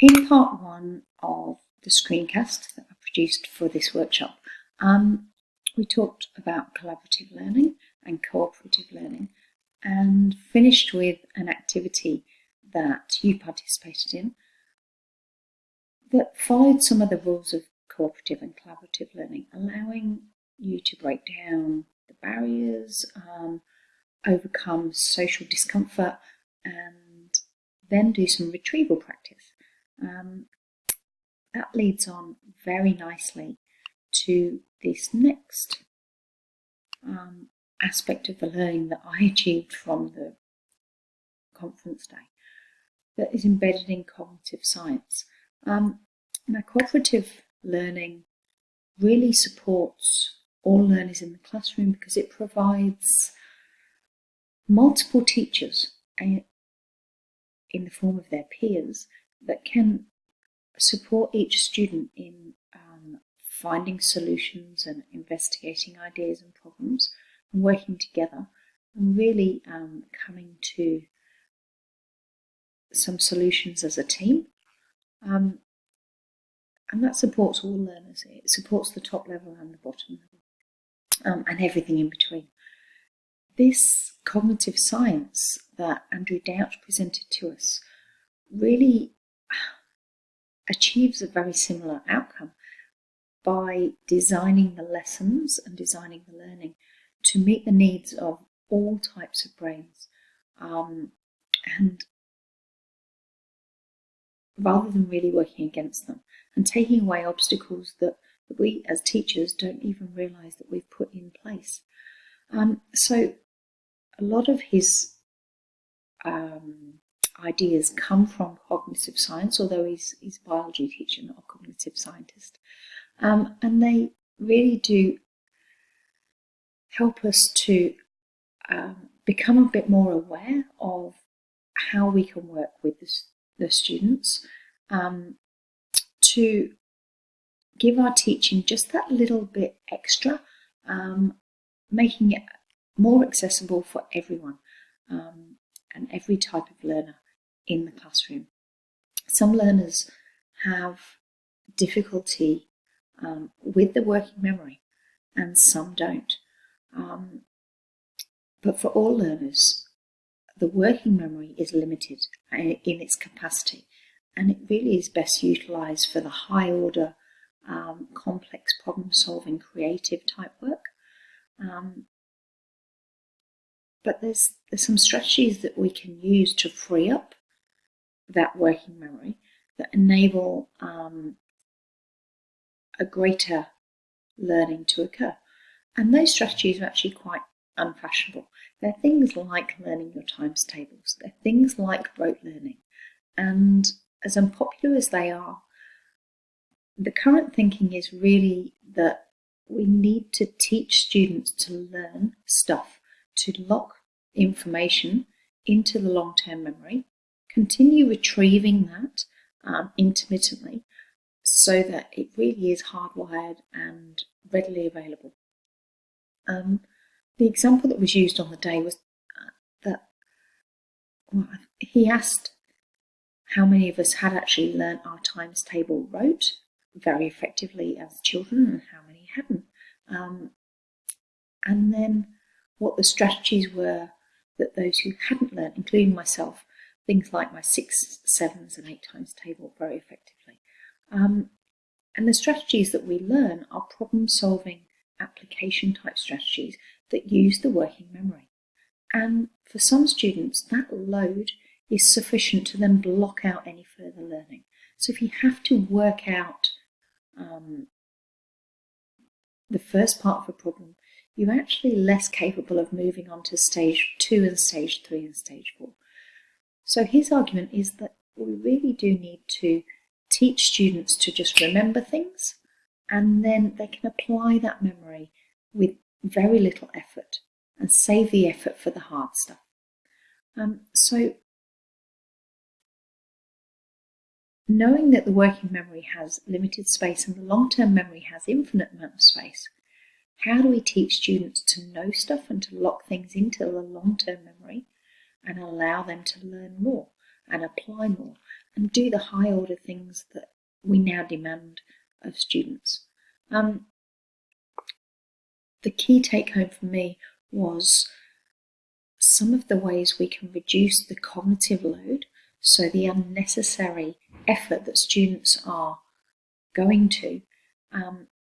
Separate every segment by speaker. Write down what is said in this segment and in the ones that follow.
Speaker 1: In part one of the screencast that I produced for this workshop, we talked about collaborative learning and cooperative learning and finished with an activity that you participated in that followed some of the rules of cooperative and collaborative learning, allowing you to break down the barriers, overcome social discomfort, and then do some retrieval practice. That leads on very nicely to this next aspect of the learning that I achieved from the conference day that is embedded in cognitive science. Now, cooperative learning really supports all learners in the classroom because it provides multiple teachers in the form of their peers that can support each student in finding solutions and investigating ideas and problems and working together and really coming to some solutions as a team. And that supports all learners. It supports the top level and the bottom level and everything in between. This cognitive science that Andrew Douch presented to us really achieves a very similar outcome by designing the lessons and designing the learning to meet the needs of all types of brains, and rather than really working against them and taking away obstacles that we as teachers don't even realise that we've put in place. So a lot of his ideas come from cognitive science, although he's a biology teacher, not a cognitive scientist. And they really do help us to become a bit more aware of how we can work with the students, to give our teaching just that little bit extra, making it more accessible for everyone and every type of learner in the classroom. Some learners have difficulty with the working memory and some don't. But for all learners, the working memory is limited in its capacity, and it really is best utilised for the high order, complex problem solving, creative type work. But there's some strategies that we can use to free up that working memory that enable a greater learning to occur. And those strategies are actually quite unfashionable. They're things like learning your times tables. They're things like rote learning. And as unpopular as they are, the current thinking is really that we need to teach students to learn stuff, to lock information into the long-term memory, continue retrieving that intermittently so that it really is hardwired and readily available. The example that was used on the day was that he asked how many of us had actually learnt our times table rote very effectively as children and how many hadn't. And then what the strategies were that those who hadn't learnt, including myself, things like my 6, 7s and 8 times table very effectively. And the strategies that we learn are problem-solving application type strategies that use the working memory. And for some students, that load is sufficient to then block out any further learning. So if you have to work out the first part of a problem, you're actually less capable of moving on to stage 2 and stage 3 and stage 4. So his argument is that we really do need to teach students to just remember things, and then they can apply that memory with very little effort and save the effort for the hard stuff. So knowing that the working memory has limited space and the long-term memory has infinite amount of space, how do we teach students to know stuff and to lock things into the long-term memory and allow them to learn more and apply more and do the high order things that we now demand of students. The key take home for me was some of the ways we can reduce the cognitive load, so the unnecessary effort that students are going to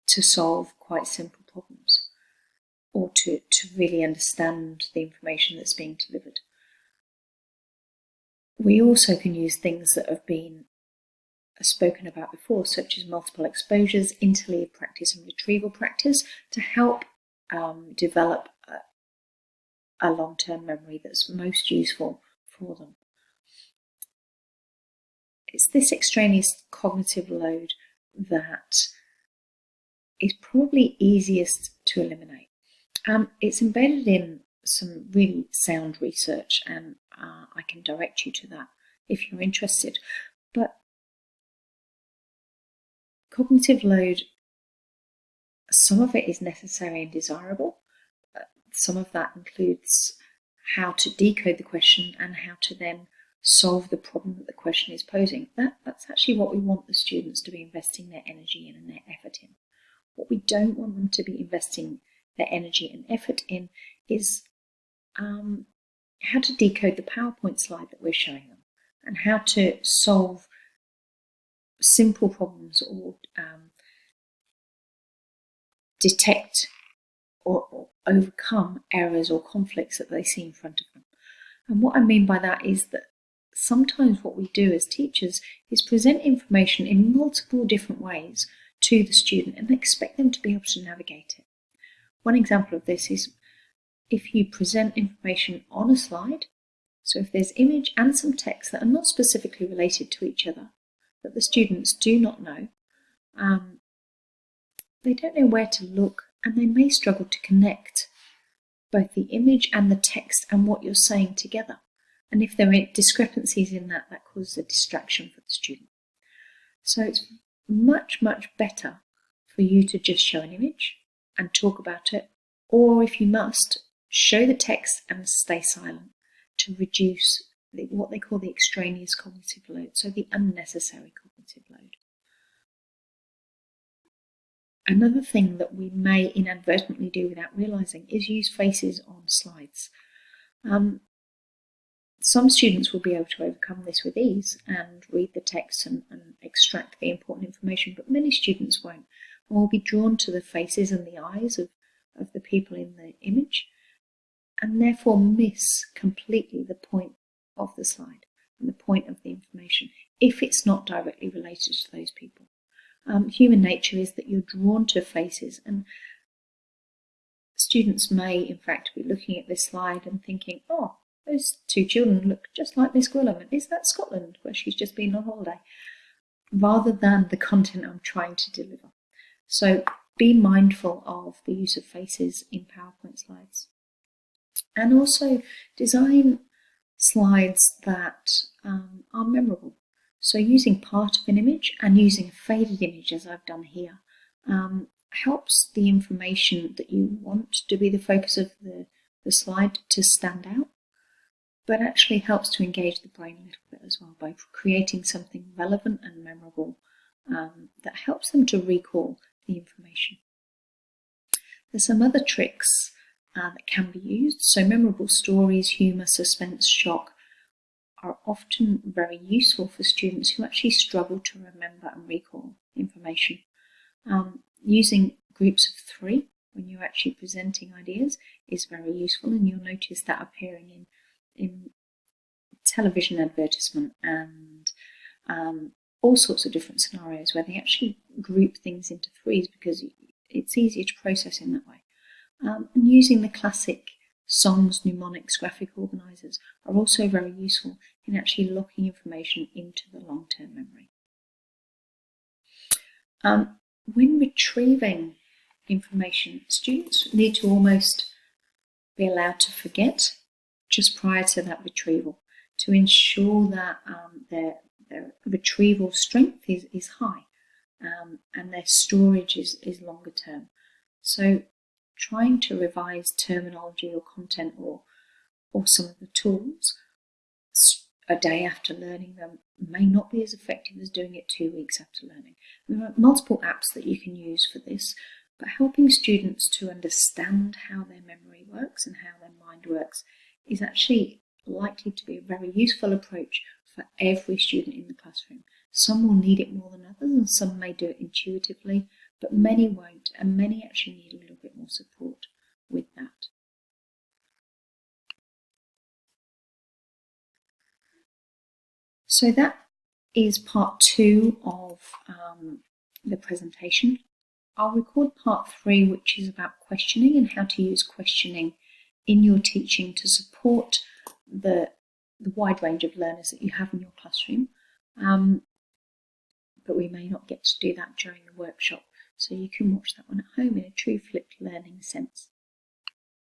Speaker 1: solve quite simple problems, or to really understand the information that's being delivered. We also can use things that have been spoken about before, such as multiple exposures, interleave practice and retrieval practice, to help develop a long-term memory that's most useful for them. It's this extraneous cognitive load that is probably easiest to eliminate. It's embedded in some really sound research, and I can direct you to that if you're interested. But cognitive load, some of it is necessary and desirable. Some of that includes how to decode the question and how to then solve the problem that the question is posing. That's actually what we want the students to be investing their energy in and their effort in. What we don't want them to be investing their energy and effort in is how to decode the PowerPoint slide that we're showing them, and how to solve simple problems, or detect or overcome errors or conflicts that they see in front of them. And what I mean by that is that sometimes what we do as teachers is present information in multiple different ways to the student and expect them to be able to navigate it. One example of this is if you present information on a slide, so if there's image and some text that are not specifically related to each other, that the students do not know, they don't know where to look, and they may struggle to connect both the image and the text and what you're saying together. And if there are discrepancies in that causes a distraction for the student. So it's much, much better for you to just show an image and talk about it, or if you must, show the text and stay silent to reduce what they call the extraneous cognitive load, so the unnecessary cognitive load. Another thing that we may inadvertently do without realising is use faces on slides. Some students will be able to overcome this with ease and read the text and extract the important information, but many students won't, and will be drawn to the faces and the eyes of the people in the image, and therefore miss completely the point of the slide and the point of the information if it's not directly related to those people. Human nature is that you're drawn to faces, and students may in fact be looking at this slide and thinking, oh, those two children look just like Miss Gwilym, and is that Scotland where she's just been on holiday? Rather than the content I'm trying to deliver. So be mindful of the use of faces in PowerPoint slides. And also design slides that are memorable. So using part of an image and using a faded image, as I've done here, helps the information that you want to be the focus of the slide to stand out, but actually helps to engage the brain a little bit as well by creating something relevant and memorable that helps them to recall the information. There's some other tricks that can be used. So memorable stories, humour, suspense, shock are often very useful for students who actually struggle to remember and recall information. Using groups of 3 when you're actually presenting ideas is very useful, and you'll notice that appearing in television advertisement and all sorts of different scenarios where they actually group things into 3s because it's easier to process in that way. And using the classic songs, mnemonics, graphic organisers are also very useful in actually locking information into the long-term memory. When retrieving information, students need to almost be allowed to forget just prior to that retrieval to ensure that their retrieval strength is high and their storage is longer term. So trying to revise terminology or content or some of the tools a day after learning them may not be as effective as doing it 2 weeks after learning. There are multiple apps that you can use for this, but helping students to understand how their memory works and how their mind works is actually likely to be a very useful approach for every student in the classroom. Some will need it more than others, and some may do it intuitively, but many won't, and many actually need a little bit more support with that. So that is part 2 of the presentation. I'll record part 3, which is about questioning and how to use questioning in your teaching to support the wide range of learners that you have in your classroom. But we may not get to do that during the workshop, so you can watch that one at home in a true flipped learning sense.